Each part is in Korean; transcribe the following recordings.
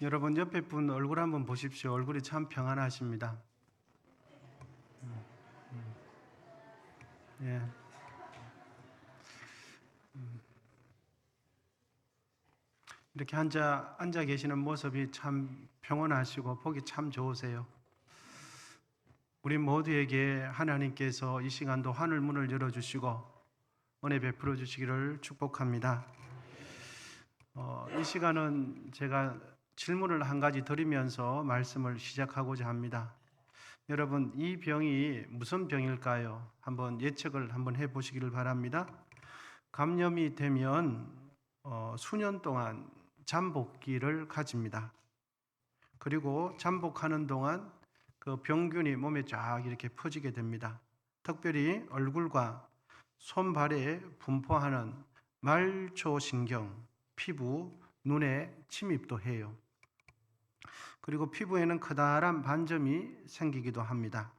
여러분 옆에 분 얼굴 한번 보십시오. 얼굴이 참 평안하십니다. 예. 이렇게 앉아 계시는 모습이 참 평온하시고 보기 참 좋으세요. 우리 모두에게 하나님께서 이 시간도 하늘 문을 열어주시고 은혜 베풀어 주시기를 축복합니다. 이 시간은 제가 질문을 한 가지 드리면서 말씀을 시작하고자 합니다. 여러분, 이 병이 무슨 병일까요? 한번 예측을 한번 해보시기를 바랍니다. 감염이 되면 수년 동안 잠복기를 가집니다. 그리고 잠복하는 동안 그 병균이 몸에 쫙 이렇게 퍼지게 됩니다. 특별히 얼굴과 손발에 분포하는 말초신경, 피부, 눈에 침입도 해요. 그리고 피부에는 커다란 반점이 생기기도 합니다.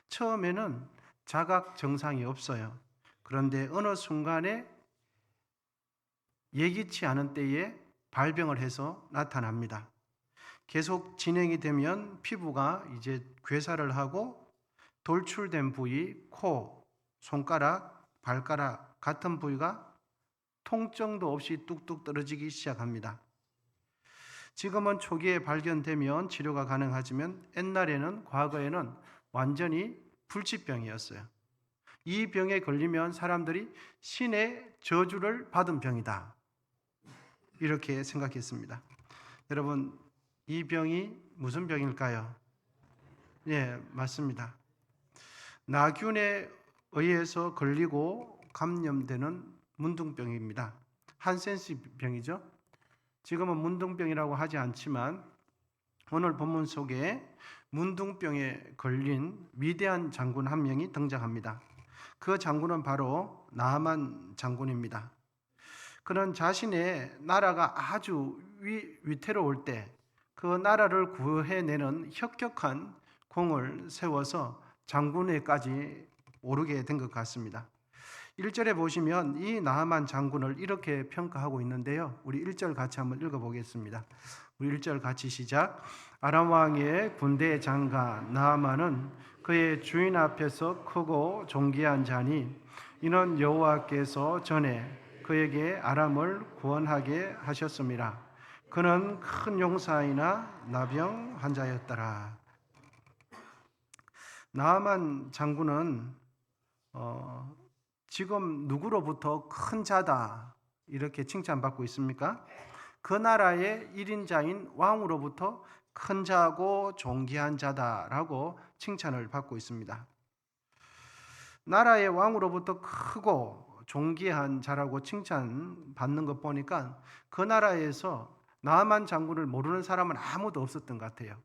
처음에는 자각 증상이 없어요. 그런데 어느 순간에 예기치 않은 때에 발병을 해서 나타납니다. 계속 진행이 되면 피부가 이제 괴사를 하고 돌출된 부위, 코, 손가락, 발가락 같은 부위가 통증도 없이 뚝뚝 떨어지기 시작합니다. 지금은 초기에 발견되면 치료가 가능하지만 옛날에는, 과거에는 완전히 불치병이었어요. 이 병에 걸리면 사람들이 신의 저주를 받은 병이다, 이렇게 생각했습니다. 여러분, 이 병이 무슨 병일까요? 예, 맞습니다. 나균에 의해서 걸리고 감염되는 문둥병입니다. 한센시 병이죠. 지금은 문둥병이라고 하지 않지만 오늘 본문 속에 문둥병에 걸린 위대한 장군 한 명이 등장합니다. 그 장군은 바로 나아만 장군입니다. 그는 자신의 나라가 아주 위태로울 때 그 나라를 구해내는 혁혁한 공을 세워서 장군에까지 오르게 된 것 같습니다. 1절에 보시면 이 나아만 장군을 이렇게 평가하고 있는데요. 우리 1절 같이 한번 읽어보겠습니다. 우리 1절 같이 시작. 아람 왕의 군대 장가 나아만은 그의 주인 앞에서 크고 존귀한 자니 이는 여호와께서 전에 그에게 아람을 구원하게 하셨습니다. 그는 큰 용사이나 나병 환자였더라. 나아만 장군은 지금 누구로부터 큰 자다 이렇게 칭찬받고 있습니까? 그 나라의 1인자인 왕으로부터 큰 자고 존귀한 자다라고 칭찬을 받고 있습니다. 나라의 왕으로부터 크고 존귀한 자라고 칭찬받는 것 보니까 그 나라에서 나아만 장군을 모르는 사람은 아무도 없었던 것 같아요.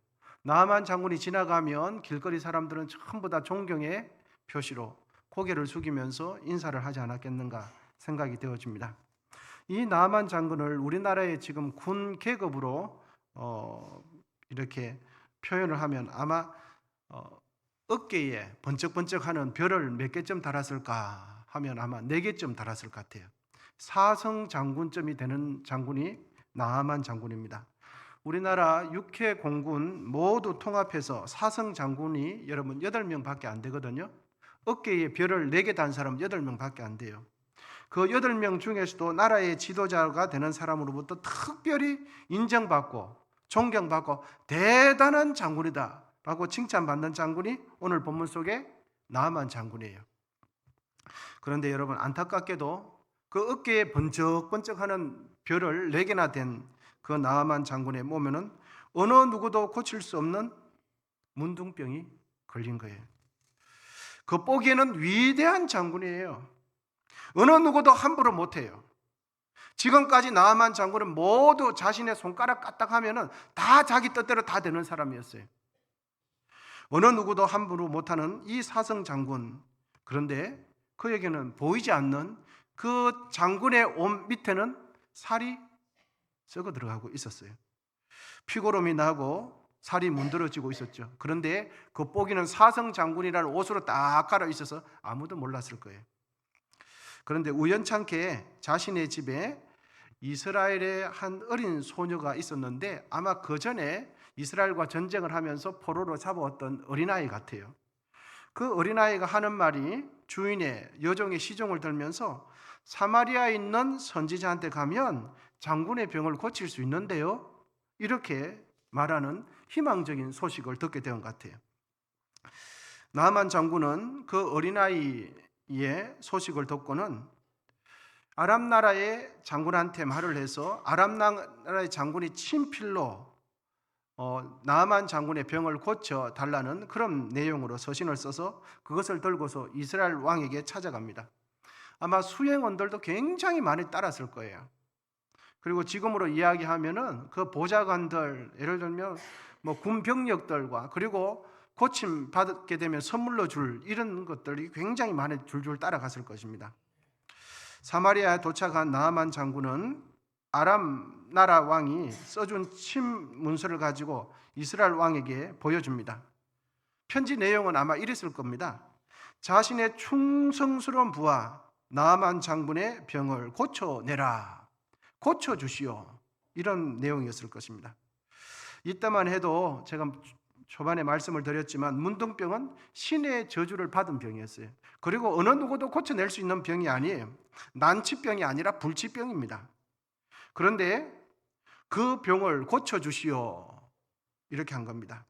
나아만 장군이 지나가면 길거리 사람들은 전부 다 존경의 표시로 고개를 숙이면서 인사를 하지 않았겠는가 생각이 되어집니다. 이 나아만 장군을 우리나라의 지금 군 계급으로 이렇게 표현을 하면 아마 어깨에 번쩍번쩍하는 별을 몇 개쯤 달았을까 하면 아마 4개쯤 달았을 것 같아요. 사성 장군쯤이 되는 장군이 나아만 장군입니다. 우리나라 육해 공군 모두 통합해서 사성 장군이 여러분 8명밖에 안 되거든요. 어깨에 별을 4개 단 사람 8명밖에 안 돼요. 그 8명 중에서도 나라의 지도자가 되는 사람으로부터 특별히 인정받고 존경받고 대단한 장군이다 라고 칭찬받는 장군이 오늘 본문 속에 나아만 장군이에요. 그런데 여러분, 안타깝게도 그 어깨에 번쩍번쩍하는 별을 4개나 된 그 나아만 장군의 몸에는 어느 누구도 고칠 수 없는 문둥병이 걸린 거예요. 그 보기에는 위대한 장군이에요. 어느 누구도 함부로 못해요. 지금까지 나아만 장군은 모두 자신의 손가락 까딱하면은 다 자기 뜻대로 다 되는 사람이었어요. 어느 누구도 함부로 못하는 이 사성 장군. 그런데 그에게는 보이지 않는 그 장군의 옷 밑에는 살이 썩어 들어가고 있었어요. 피고름이 나고 살이 문드러지고 있었죠. 그런데 그 보기는 사성 장군이라는 옷으로 딱 갈아 있어서 아무도 몰랐을 거예요. 그런데 우연찮게 자신의 집에 이스라엘의 한 어린 소녀가 있었는데 아마 그 전에 이스라엘과 전쟁을 하면서 포로로 잡아왔던 어린아이 같아요. 그 어린아이가 하는 말이 주인의 여종의 시종을 들면서 사마리아에 있는 선지자한테 가면 장군의 병을 고칠 수 있는데요, 이렇게 말하는 희망적인 소식을 듣게 된 것 같아요. 나아만 장군은 그 어린아이의 소식을 듣고는 아람 나라의 장군한테 말을 해서 아람 나라의 장군이 친필로 나아만 장군의 병을 고쳐 달라는 그런 내용으로 서신을 써서 그것을 들고서 이스라엘 왕에게 찾아갑니다. 아마 수행원들도 굉장히 많이 따랐을 거예요. 그리고 지금으로 이야기하면은 그 보좌관들, 예를 들면 군 병력들과 그리고 고침 받게 되면 선물로 줄 이런 것들이 굉장히 많이 줄줄 따라갔을 것입니다. 사마리아에 도착한 나아만 장군은 아람 나라 왕이 써준 침 문서를 가지고 이스라엘 왕에게 보여줍니다. 편지 내용은 아마 이랬을 겁니다. 자신의 충성스러운 부하 나아만 장군의 병을 고쳐내라, 고쳐주시오, 이런 내용이었을 것입니다. 이때만 해도 제가 초반에 말씀을 드렸지만 문둥병은 신의 저주를 받은 병이었어요. 그리고 어느 누구도 고쳐낼 수 있는 병이 아니에요. 난치병이 아니라 불치병입니다. 그런데 그 병을 고쳐주시오, 이렇게 한 겁니다.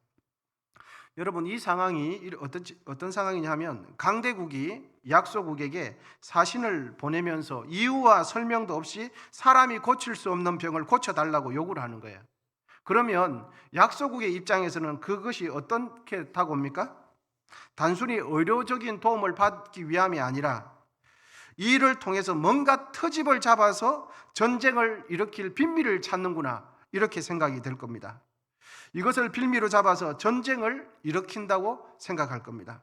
여러분, 이 상황이 어떤 상황이냐 하면 강대국이 약소국에게 사신을 보내면서 이유와 설명도 없이 사람이 고칠 수 없는 병을 고쳐달라고 요구를 하는 거예요. 그러면 약소국의 입장에서는 그것이 어떻게 다가옵니까? 단순히 의료적인 도움을 받기 위함이 아니라 이 일을 통해서 뭔가 트집을 잡아서 전쟁을 일으킬 빌미를 찾는구나, 이렇게 생각이 될 겁니다. 이것을 빌미로 잡아서 전쟁을 일으킨다고 생각할 겁니다.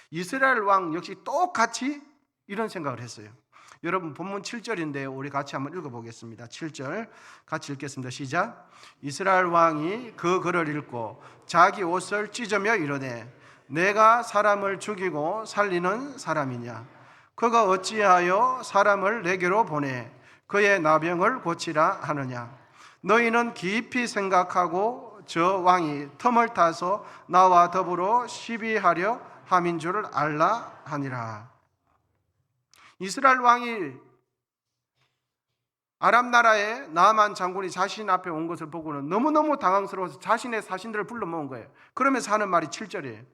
이스라엘 왕 역시 똑같이 이런 생각을 했어요. 여러분, 본문 7절인데요. 우리 같이 한번 읽어보겠습니다. 7절 같이 읽겠습니다. 시작. 이스라엘 왕이 그 글을 읽고 자기 옷을 찢으며 이르되 내가 사람을 죽이고 살리는 사람이냐? 그가 어찌하여 사람을 내게로 보내 그의 나병을 고치라 하느냐? 너희는 깊이 생각하고 저 왕이 틈을 타서 나와 더불어 시비하려 함인 줄을 알라 하니라. 이스라엘 왕이 아람 나라의 나아만 장군이 자신 앞에 온 것을 보고는 너무너무 당황스러워서 자신의 사신들을 불러 모은 거예요. 그러면서 하는 말이 7절이에요.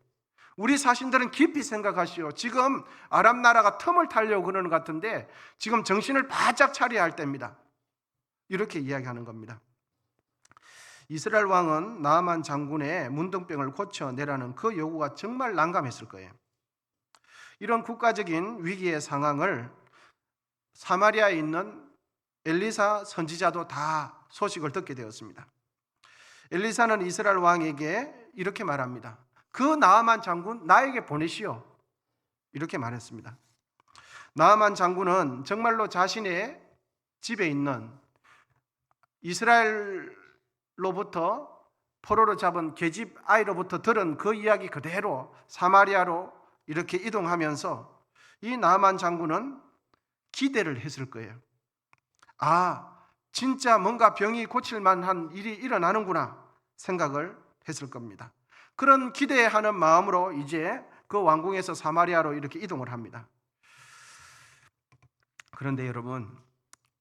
우리 사신들은 깊이 생각하시오. 지금 아람 나라가 틈을 타려고 그러는 것 같은데 지금 정신을 바짝 차려야 할 때입니다. 이렇게 이야기하는 겁니다. 이스라엘 왕은 나아만 장군의 문둥병을 고쳐내라는 그 요구가 정말 난감했을 거예요. 이런 국가적인 위기의 상황을 사마리아에 있는 엘리사 선지자도 다 소식을 듣게 되었습니다. 엘리사는 이스라엘 왕에게 이렇게 말합니다. 그 나아만 장군 나에게 보내시오, 이렇게 말했습니다. 나아만 장군은 정말로 자신의 집에 있는 이스라엘로부터 포로로 잡은 계집 아이로부터 들은 그 이야기 그대로 사마리아로 이렇게 이동하면서 이 나아만 장군은 기대를 했을 거예요. 아, 진짜 뭔가 병이 고칠 만한 일이 일어나는구나 생각을 했을 겁니다. 그런 기대하는 마음으로 이제 그 왕궁에서 사마리아로 이렇게 이동을 합니다. 그런데 여러분,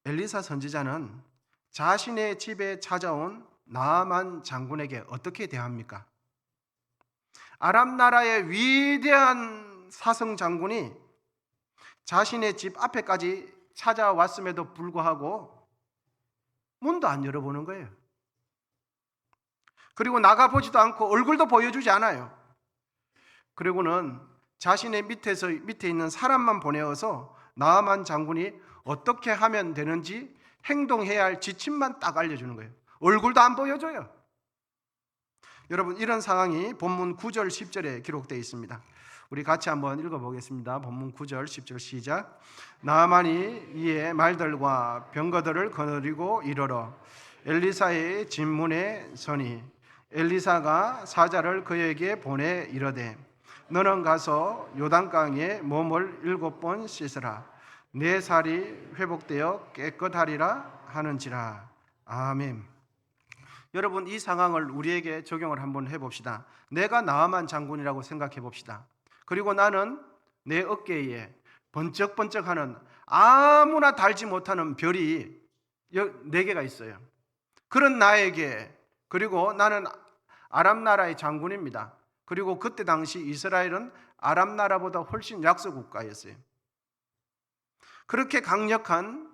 엘리사 선지자는 자신의 집에 찾아온 나아만 장군에게 어떻게 대합니까? 아람 나라의 위대한 사성 장군이 자신의 집 앞에까지 찾아왔음에도 불구하고 문도 안 열어보는 거예요. 그리고 나가보지도 않고 얼굴도 보여주지 않아요. 그리고는 자신의 밑에 있는 사람만 보내어서 나아만 장군이 어떻게 하면 되는지 행동해야 할 지침만 딱 알려주는 거예요. 얼굴도 안 보여줘요. 여러분, 이런 상황이 본문 9절 10절에 기록되어 있습니다. 우리 같이 한번 읽어보겠습니다. 본문 9절 10절 시작. 나아만이 이에 말들과 병거들을 거느리고 이르러 엘리사의 집문에 서니 엘리사가 사자를 그에게 보내 이르되 너는 가서 요단강에 몸을 7번 씻으라. 내 살이 회복되어 깨끗하리라 하는지라. 아멘. 여러분, 이 상황을 우리에게 적용을 한번 해봅시다. 내가 나아만 장군이라고 생각해 봅시다. 그리고 나는 내 어깨에 번쩍번쩍하는 아무나 달지 못하는 별이 4개가 있어요. 그런 나에게, 그리고 나는 아람 나라의 장군입니다. 그리고 그때 당시 이스라엘은 아람 나라보다 훨씬 약소 국가였어요. 그렇게 강력한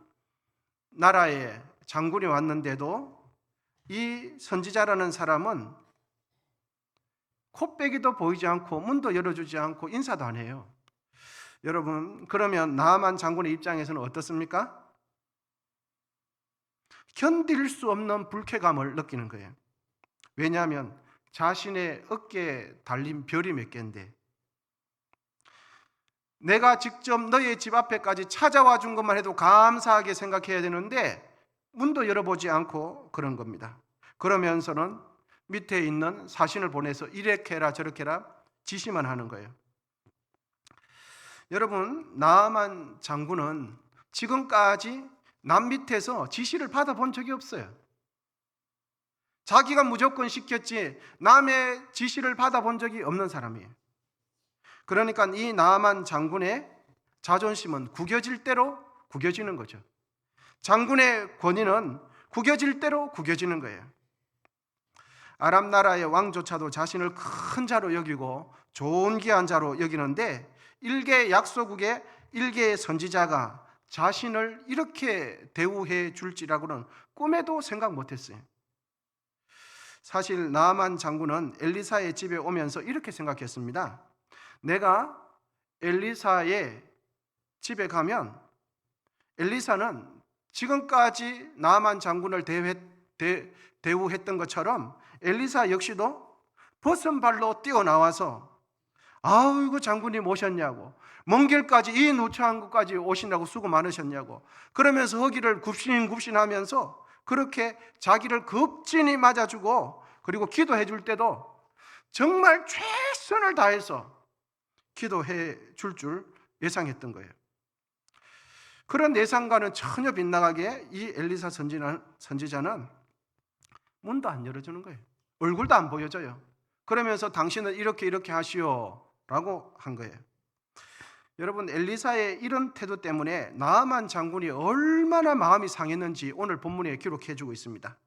나라의 장군이 왔는데도 이 선지자라는 사람은 코빼기도 보이지 않고 문도 열어주지 않고 인사도 안 해요. 여러분, 그러면 나아만 장군의 입장에서는 어떻습니까? 견딜 수 없는 불쾌감을 느끼는 거예요. 왜냐하면 자신의 어깨에 달린 별이 몇 개인데, 내가 직접 너의 집 앞에까지 찾아와 준 것만 해도 감사하게 생각해야 되는데 문도 열어보지 않고 그런 겁니다. 그러면서는 밑에 있는 사신을 보내서 이렇게 해라 저렇게 해라 지시만 하는 거예요. 여러분, 나아만 장군은 지금까지 남 밑에서 지시를 받아본 적이 없어요. 자기가 무조건 시켰지 남의 지시를 받아본 적이 없는 사람이에요. 그러니까 이 나아만 장군의 자존심은 구겨질 대로 구겨지는 거죠. 장군의 권위는 구겨질 대로 구겨지는 거예요. 아람 나라의 왕조차도 자신을 큰 자로 여기고 존귀한 자로 여기는데 일개 약소국의 일개의 선지자가 자신을 이렇게 대우해 줄지라고는 꿈에도 생각 못했어요. 사실 나아만 장군은 엘리사의 집에 오면서 이렇게 생각했습니다. 내가 엘리사의 집에 가면 엘리사는 지금까지 나아만 장군을 대우했던 것처럼 엘리사 역시도 벗은 발로 뛰어나와서 아이고 장군님 오셨냐고, 먼 길까지 이 누추한 곳까지 오시냐고 수고 많으셨냐고 그러면서 허기를 굽신굽신하면서 그렇게 자기를 급진히 맞아주고, 그리고 기도해 줄 때도 정말 최선을 다해서 기도해 줄 예상했던 거예요. 그런 예상과는 전혀 빗나가게 이 엘리사 선지자는 문도 안 열어주는 거예요. 얼굴도 안 보여줘요. 그러면서 당신은 이렇게 하시오 라고 한 거예요. 여러분, 엘리사의 이런 태도 때문에 나아만 장군이 얼마나 마음이 상했는지 오늘 본문에 기록해 주고 있습니다.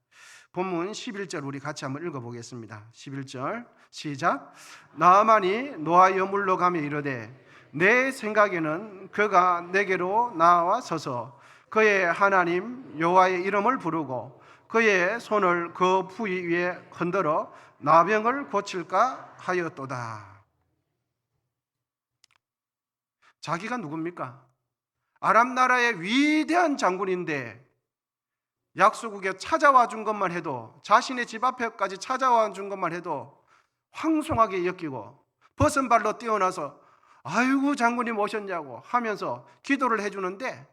본문 11절 우리 같이 한번 읽어보겠습니다. 11절 시작. 나아만이 노하여 물러가며 이르되 내 생각에는 그가 내게로 나와 서서 그의 하나님 여호와의 이름을 부르고 그의 손을 그 부위 위에 흔들어 나병을 고칠까 하였도다. 자기가 누굽니까? 아람 나라의 위대한 장군인데 약소국에 찾아와 준 것만 해도, 자신의 집 앞에까지 찾아와 준 것만 해도 황송하게 여기고 벗은 발로 뛰어나서 아이고 장군님 오셨냐고 하면서 기도를 해주는데,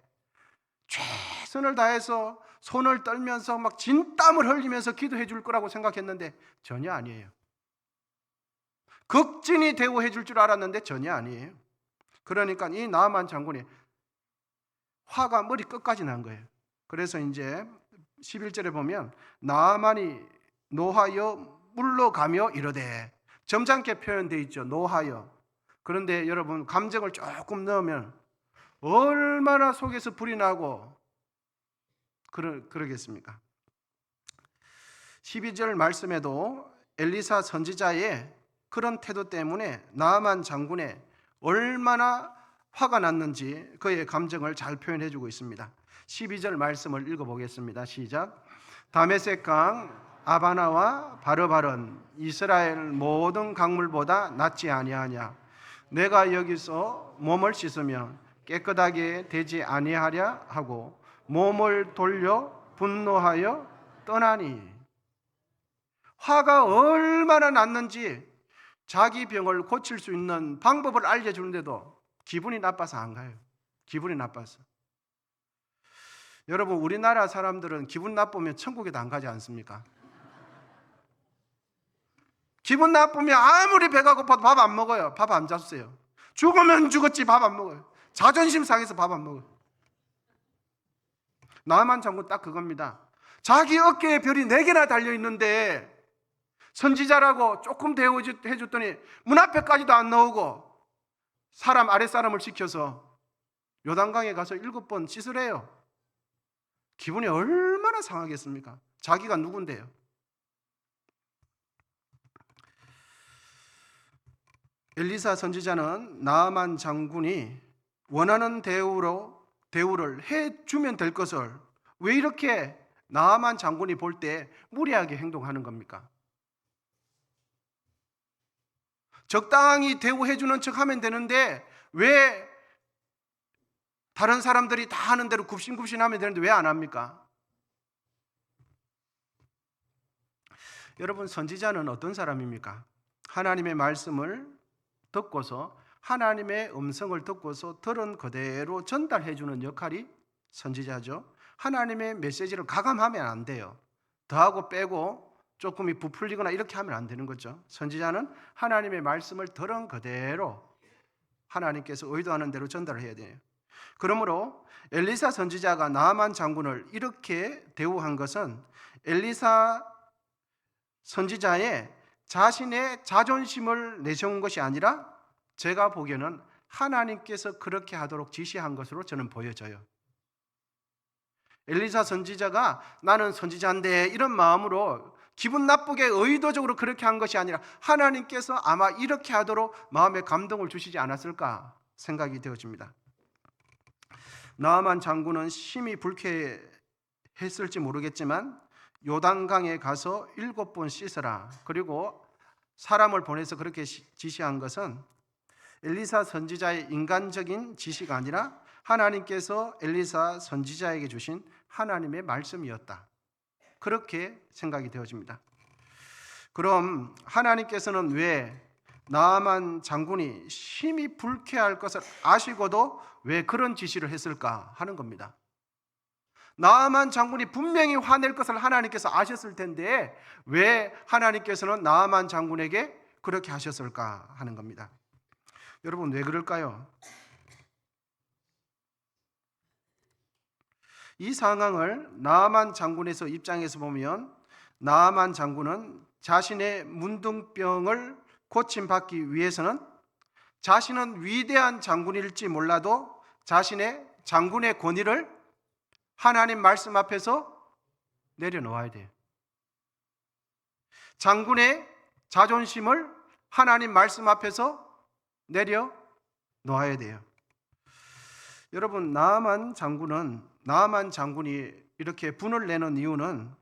최선을 다해서 손을 떨면서 막 진땀을 흘리면서 기도해 줄 거라고 생각했는데 전혀 아니에요. 극진히 대우해 줄 줄 알았는데 전혀 아니에요. 그러니까 이 나아만 장군이 화가 머리 끝까지 난 거예요. 그래서 이제 11절에 보면 나아만이 노하여 물러가며 이르되, 점잖게 표현되어 있죠. 노하여. 그런데 여러분, 감정을 조금 넣으면 얼마나 속에서 불이 나고 그러겠습니까? 12절 말씀에도 엘리사 선지자의 그런 태도 때문에 나아만 장군의 얼마나 화가 났는지 그의 감정을 잘 표현해 주고 있습니다. 12절 말씀을 읽어보겠습니다. 시작. 다메섹 강 아바나와 바르발은 이스라엘 모든 강물보다 낫지 아니하냐. 내가 여기서 몸을 씻으면 깨끗하게 되지 아니하랴 하고 몸을 돌려 분노하여 떠나니. 화가 얼마나 났는지 자기 병을 고칠 수 있는 방법을 알려주는데도 기분이 나빠서 안 가요. 기분이 나빠서. 여러분, 우리나라 사람들은 기분 나쁘면 천국에도 안 가지 않습니까? 기분 나쁘면 아무리 배가 고파도 밥 안 먹어요. 밥 안 잤어요. 죽으면 죽었지 밥 안 먹어요. 자존심 상해서 밥 안 먹어요. 나아만 장군 딱 그겁니다. 자기 어깨에 별이 4개나 달려있는데 선지자라고 조금 대우해줬더니 문 앞에까지도 안 나오고 아랫사람을 시켜서 요단강에 가서 7번 씻으래요. 기분이 얼마나 상하겠습니까? 자기가 누군데요? 엘리사 선지자는 나아만 장군이 원하는 대우를 해주면 될 것을 왜 이렇게 나아만 장군이 볼 때 무리하게 행동하는 겁니까? 적당히 대우해주는 척 하면 되는데 왜 다른 사람들이 다 하는 대로 굽신굽신하면 되는데 왜 안 합니까? 여러분, 선지자는 어떤 사람입니까? 하나님의 말씀을 듣고서 하나님의 음성을 듣고서 들은 그대로 전달해주는 역할이 선지자죠. 하나님의 메시지를 가감하면 안 돼요. 더하고 빼고 조금이 부풀리거나 이렇게 하면 안 되는 거죠. 선지자는 하나님의 말씀을 들은 그대로 하나님께서 의도하는 대로 전달을 해야 돼요. 그러므로 엘리사 선지자가 나아만 장군을 이렇게 대우한 것은 엘리사 선지자의 자신의 자존심을 내세운 것이 아니라 제가 보기에는 하나님께서 그렇게 하도록 지시한 것으로 저는 보여져요. 엘리사 선지자가 나는 선지자인데 이런 마음으로 기분 나쁘게 의도적으로 그렇게 한 것이 아니라 하나님께서 아마 이렇게 하도록 마음에 감동을 주시지 않았을까 생각이 되어집니다. 나아만 장군은 심히 불쾌했을지 모르겠지만 요단강에 가서 7번 씻으라, 그리고 사람을 보내서 그렇게 지시한 것은 엘리사 선지자의 인간적인 지시가 아니라 하나님께서 엘리사 선지자에게 주신 하나님의 말씀이었다, 그렇게 생각이 되어집니다. 그럼 하나님께서는 왜 나아만 장군이 심히 불쾌할 것을 아시고도 왜 그런 지시를 했을까 하는 겁니다. 나아만 장군이 분명히 화낼 것을 하나님께서 아셨을 텐데 왜 하나님께서는 나아만 장군에게 그렇게 하셨을까 하는 겁니다. 여러분, 왜 그럴까요? 이 상황을 나아만 장군의 입장에서 보면 나아만 장군은 자신의 문둥병을 고침받기 위해서는 자신은 위대한 장군일지 몰라도 자신의 장군의 권위를 하나님 말씀 앞에서 내려놓아야 돼요. 장군의 자존심을 하나님 말씀 앞에서 내려놓아야 돼요. 여러분, 나아만 장군이 이렇게 분을 내는 이유는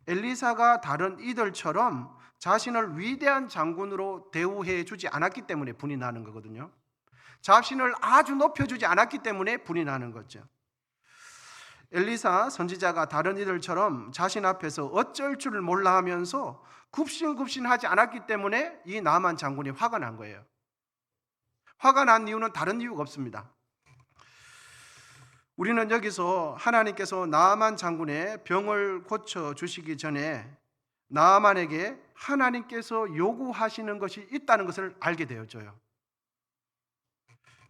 엘리사가 다른 이들처럼 자신을 위대한 장군으로 대우해 주지 않았기 때문에 분이 나는 거거든요. 자신을 아주 높여주지 않았기 때문에 분이 나는 거죠. 엘리사 선지자가 다른 이들처럼 자신 앞에서 어쩔 줄을 몰라 하면서 굽신굽신하지 않았기 때문에 이 나아만 장군이 화가 난 거예요. 화가 난 이유는 다른 이유가 없습니다. 우리는 여기서 하나님께서 나아만 장군의 병을 고쳐주시기 전에 나아만에게 하나님께서 요구하시는 것이 있다는 것을 알게 되어져요.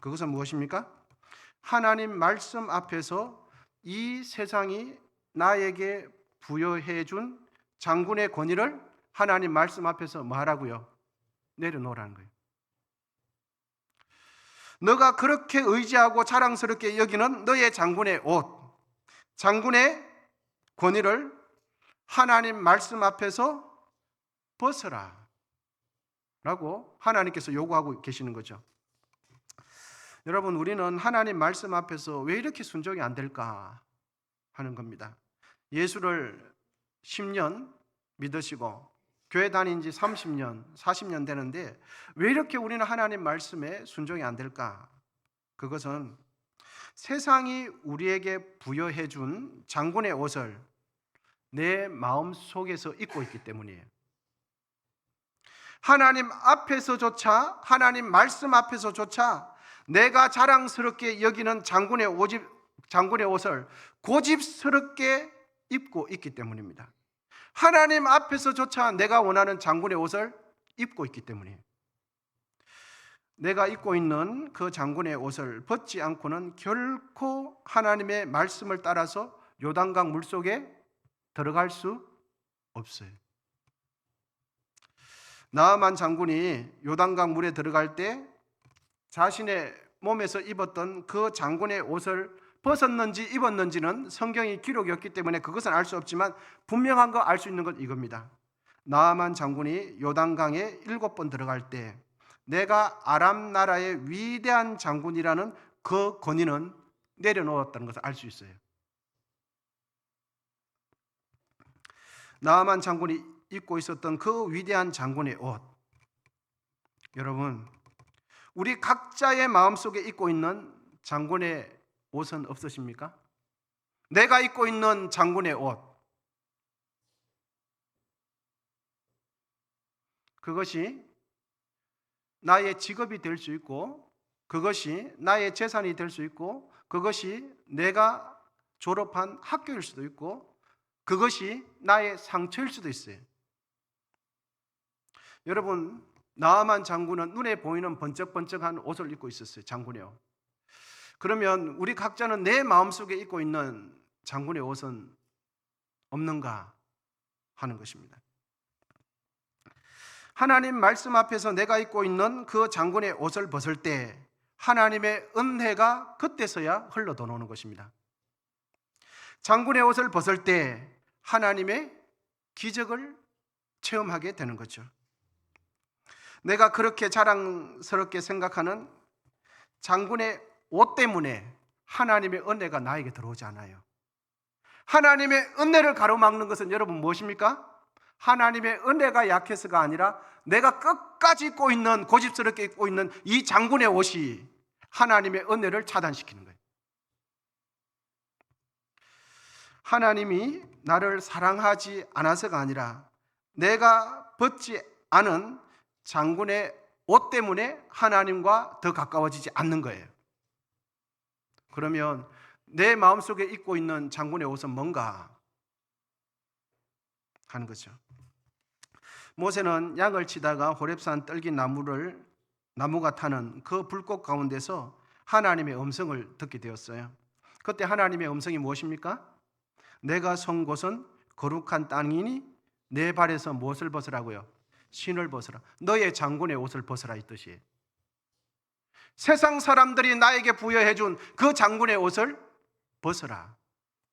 그것은 무엇입니까? 하나님 말씀 앞에서 이 세상이 나에게 부여해 준 장군의 권위를 하나님 말씀 앞에서 뭐 하라고요? 내려놓으라는 거예요. 너가 그렇게 의지하고 자랑스럽게 여기는 너의 장군의 옷, 장군의 권위를 하나님 말씀 앞에서 벗어라 라고 하나님께서 요구하고 계시는 거죠. 여러분, 우리는 하나님 말씀 앞에서 왜 이렇게 순종이 안 될까 하는 겁니다. 예수를 10년 믿으시고 교회 다닌 지 30년, 40년 되는데 왜 이렇게 우리는 하나님 말씀에 순종이 안 될까? 그것은 세상이 우리에게 부여해 준 장군의 옷을 내 마음 속에서 입고 있기 때문이에요. 하나님 앞에서조차, 하나님 말씀 앞에서조차 내가 자랑스럽게 여기는 장군의 옷을 고집스럽게 입고 있기 때문입니다. 하나님 앞에서조차 내가 원하는 장군의 옷을 입고 있기 때문이에요. 내가 입고 있는 그 장군의 옷을 벗지 않고는 결코 하나님의 말씀을 따라서 요단강 물속에 들어갈 수 없어요. 나아만 장군이 요단강 물에 들어갈 때 자신의 몸에서 입었던 그 장군의 옷을 벗었는지 입었는지는 성경이 기록이 없기 때문에 그것은 알 수 없지만 분명한 거 알 수 있는 건 이겁니다. 나아만 장군이 요단강에 7번 들어갈 때 내가 아람 나라의 위대한 장군이라는 그 권위는 내려놓았다는 것을 알 수 있어요. 나아만 장군이 입고 있었던 그 위대한 장군의 옷, 여러분, 우리 각자의 마음속에 입고 있는 장군의 옷은 없으십니까? 내가 입고 있는 장군의 옷, 그것이 나의 직업이 될 수 있고, 그것이 나의 재산이 될 수 있고, 그것이 내가 졸업한 학교일 수도 있고, 그것이 나의 상처일 수도 있어요. 여러분, 나아만 장군은 눈에 보이는 번쩍번쩍한 옷을 입고 있었어요. 장군의 옷. 그러면 우리 각자는 내 마음속에 입고 있는 장군의 옷은 없는가 하는 것입니다. 하나님 말씀 앞에서 내가 입고 있는 그 장군의 옷을 벗을 때 하나님의 은혜가 그때서야 흘러 들어오는 것입니다. 장군의 옷을 벗을 때 하나님의 기적을 체험하게 되는 거죠. 내가 그렇게 자랑스럽게 생각하는 장군의 옷 때문에 하나님의 은혜가 나에게 들어오지 않아요. 하나님의 은혜를 가로막는 것은 여러분 무엇입니까? 하나님의 은혜가 약해서가 아니라 내가 끝까지 입고 있는, 고집스럽게 입고 있는 이 장군의 옷이 하나님의 은혜를 차단시키는 거예요. 하나님이 나를 사랑하지 않아서가 아니라 내가 벗지 않은 장군의 옷 때문에 하나님과 더 가까워지지 않는 거예요. 그러면 내 마음속에 입고 있는 장군의 옷은 뭔가 하는 거죠. 모세는 양을 치다가 호렙산 떨기 나무가 타는 그 불꽃 가운데서 하나님의 음성을 듣게 되었어요. 그때 하나님의 음성이 무엇입니까? 내가 선 곳은 거룩한 땅이니 내 발에서 무엇을 벗으라고요? 신을 벗으라. 너의 장군의 옷을 벗으라 이 뜻이에요. 세상 사람들이 나에게 부여해 준 그 장군의 옷을 벗으라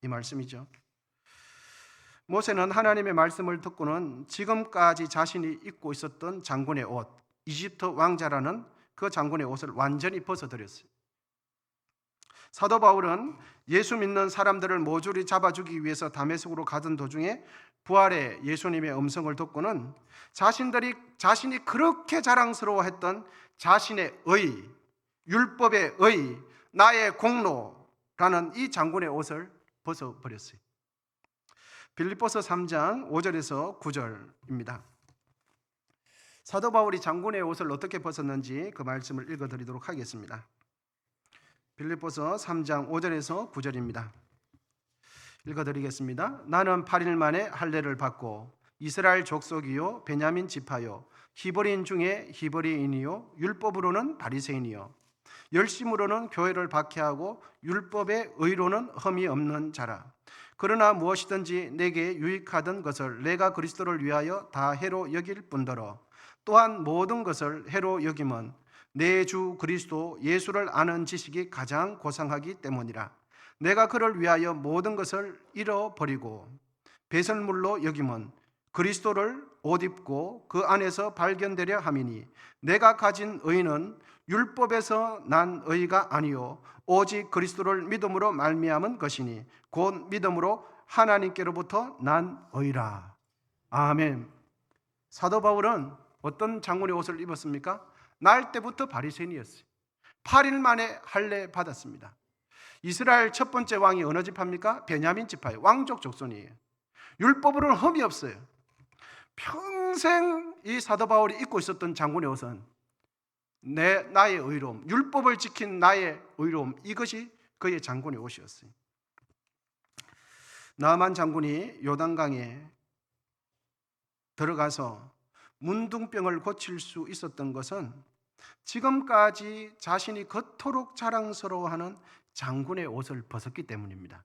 이 말씀이죠. 모세는 하나님의 말씀을 듣고는 지금까지 자신이 입고 있었던 장군의 옷, 이집트 왕자라는 그 장군의 옷을 완전히 벗어버렸어요. 사도 바울은 예수 믿는 사람들을 모조리 잡아주기 위해서 다메섹으로 가던 도중에 부활의 예수님의 음성을 듣고는 자신이 그렇게 자랑스러워했던 자신의 의, 율법의 의, 나의 공로라는 이 장군의 옷을 벗어버렸어요. 빌립보서 3장 5절에서 9절입니다. 사도 바울이 장군의 옷을 어떻게 벗었는지 그 말씀을 읽어드리도록 하겠습니다. 빌립보서 3장 5절에서 9절입니다. 읽어드리겠습니다. 나는 8일 만에 할례를 받고 이스라엘 족속이요 베냐민 지파요 히브리인 중에 히브리인이요 율법으로는 바리새인이요 열심으로는 교회를 박해하고 율법의 의로는 흠이 없는 자라. 그러나 무엇이든지 내게 유익하던 것을 내가 그리스도를 위하여 다 해로 여길 뿐더러 또한 모든 것을 해로 여김은 내 주 그리스도 예수를 아는 지식이 가장 고상하기 때문이라. 내가 그를 위하여 모든 것을 잃어버리고 배설물로 여김은 그리스도를 옷 입고 그 안에서 발견되려 함이니 내가 가진 의는 율법에서 난 의가 아니요 오직 그리스도를 믿음으로 말미암은 것이니 곧 믿음으로 하나님께로부터 난 의라. 아멘. 사도 바울은 어떤 장군의 옷을 입었습니까? 날 때부터 바리새인이었어요. 8일 만에 할례 받았습니다. 이스라엘 첫 번째 왕이 어느 지파입니까? 베냐민 지파예요. 왕족 족손이에요. 율법으로는 흠이 없어요. 평생 이 사도 바울이 입고 있었던 장군의 옷은 나의 의로움, 율법을 지킨 나의 의로움, 이것이 그의 장군의 옷이었어요. 나아만 장군이 요단강에 들어가서 문둥병을 고칠 수 있었던 것은 지금까지 자신이 그토록 자랑스러워하는 장군의 옷을 벗었기 때문입니다.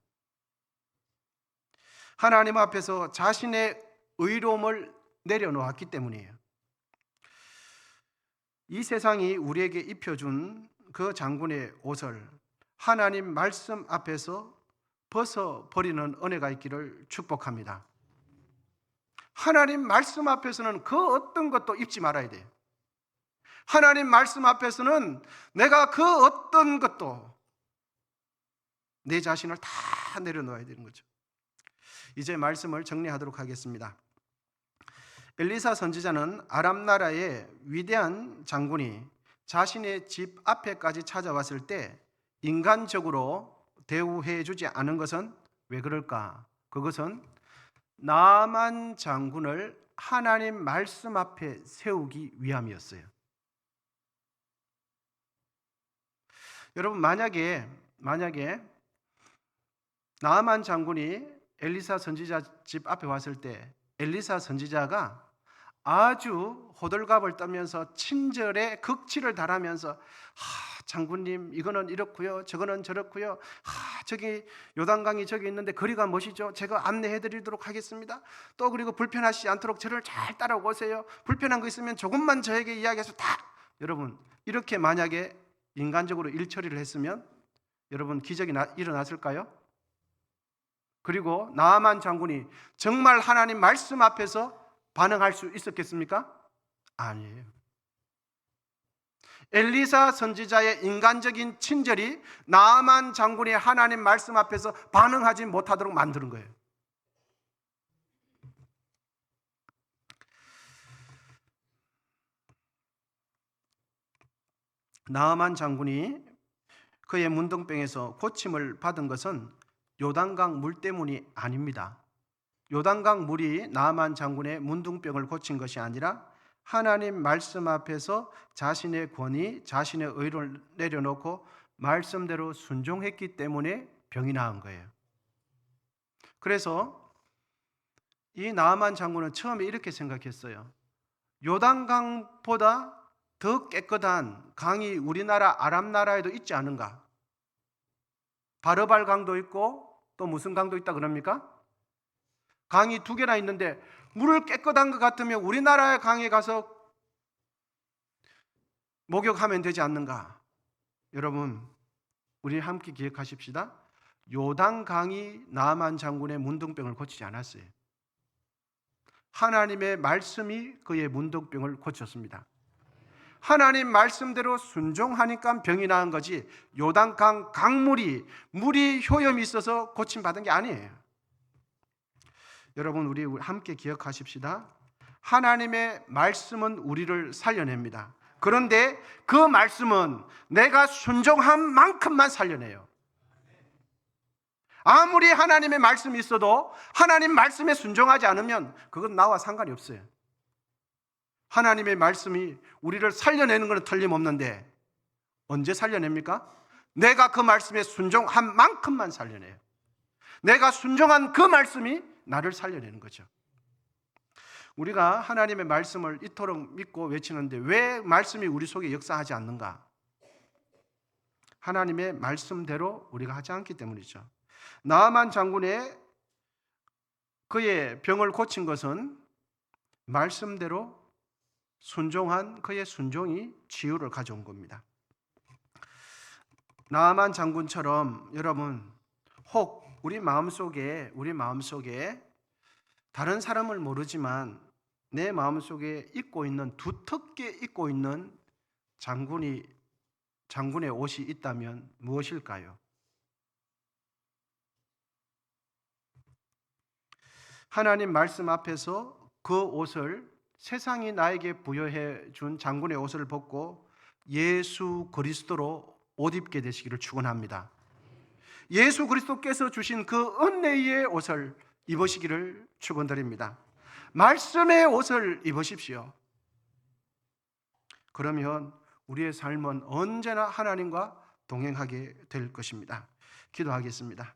하나님 앞에서 자신의 의로움을 내려놓았기 때문이에요. 이 세상이 우리에게 입혀준 그 장군의 옷을 하나님 말씀 앞에서 벗어버리는 은혜가 있기를 축복합니다. 하나님 말씀 앞에서는 그 어떤 것도 입지 말아야 돼요. 하나님 말씀 앞에서는 내가 그 어떤 것도 내 자신을 다 내려놓아야 되는 거죠. 이제 말씀을 정리하도록 하겠습니다. 엘리사 선지자는 아람 나라의 위대한 장군이 자신의 집 앞에까지 찾아왔을 때 인간적으로 대우해 주지 않은 것은 왜 그럴까? 그것은 나만 장군을 하나님 말씀 앞에 세우기 위함이었어요. 여러분, 만약에 나만 장군이 엘리사 선지자 집 앞에 왔을 때 엘리사 선지자가 아주 호들갑을 떨면서 친절에 극치를 달하면서 장군님, 이거는 이렇고요, 저거는 저렇고요, 저기 요단강이 저기 있는데 거리가 멋이죠, 제가 안내해 드리도록 하겠습니다. 또 그리고 불편하시지 않도록 저를 잘 따라오세요. 불편한 거 있으면 조금만 저에게 이야기해서 다. 여러분, 이렇게 만약에 인간적으로 일 처리를 했으면 여러분 기적이 일어났을까요? 그리고 나아만 장군이 정말 하나님 말씀 앞에서 반응할 수 있었겠습니까? 아니에요. 엘리사 선지자의 인간적인 친절이 나아만 장군이 하나님 말씀 앞에서 반응하지 못하도록 만드는 거예요. 나아만 장군이 그의 문둥병에서 고침을 받은 것은 요단강 물 때문이 아닙니다. 요단강 물이 나아만 장군의 문둥병을 고친 것이 아니라 하나님 말씀 앞에서 자신의 권위, 자신의 의를 내려놓고 말씀대로 순종했기 때문에 병이 나은 거예요. 그래서 이 나아만 장군은 처음에 이렇게 생각했어요. 요단강보다 더 깨끗한 강이 우리나라 아람 나라에도 있지 않은가? 바르발 강도 있고 또 무슨 강도 있다 그럽니까? 강이 2개나 있는데 물을 깨끗한 것 같으면 우리나라의 강에 가서 목욕하면 되지 않는가? 여러분, 우리 함께 기억하십시다. 요단강이 나아만 장군의 문둥병을 고치지 않았어요. 하나님의 말씀이 그의 문둥병을 고쳤습니다. 하나님 말씀대로 순종하니까 병이 나은 거지, 요단강 강물이 물이 효염이 있어서 고침받은 게 아니에요. 여러분, 우리 함께 기억하십시다. 하나님의 말씀은 우리를 살려냅니다. 그런데 그 말씀은 내가 순종한 만큼만 살려내요. 아무리 하나님의 말씀이 있어도 하나님 말씀에 순종하지 않으면 그건 나와 상관이 없어요. 하나님의 말씀이 우리를 살려내는 것은 틀림없는데 언제 살려냅니까? 내가 그 말씀에 순종한 만큼만 살려내요. 내가 순종한 그 말씀이 나를 살려내는 거죠. 우리가 하나님의 말씀을 이토록 믿고 외치는데 왜 말씀이 우리 속에 역사하지 않는가? 하나님의 말씀대로 우리가 하지 않기 때문이죠. 나아만 장군의 그의 병을 고친 것은 말씀대로 순종한 그의 순종이 치유를 가져온 겁니다. 나아만 장군처럼 여러분, 혹 우리 마음속에 다른 사람을 모르지만 내 마음속에 잊고 있는, 두텁게 잊고 있는 장군의 옷이 있다면 무엇일까요? 하나님 말씀 앞에서 그 옷을, 세상이 나에게 부여해 준 장군의 옷을 벗고 예수 그리스도로 옷 입게 되시기를 축원합니다. 예수 그리스도께서 주신 그 은혜의 옷을 입으시기를 축원드립니다. 말씀의 옷을 입으십시오. 그러면 우리의 삶은 언제나 하나님과 동행하게 될 것입니다. 기도하겠습니다.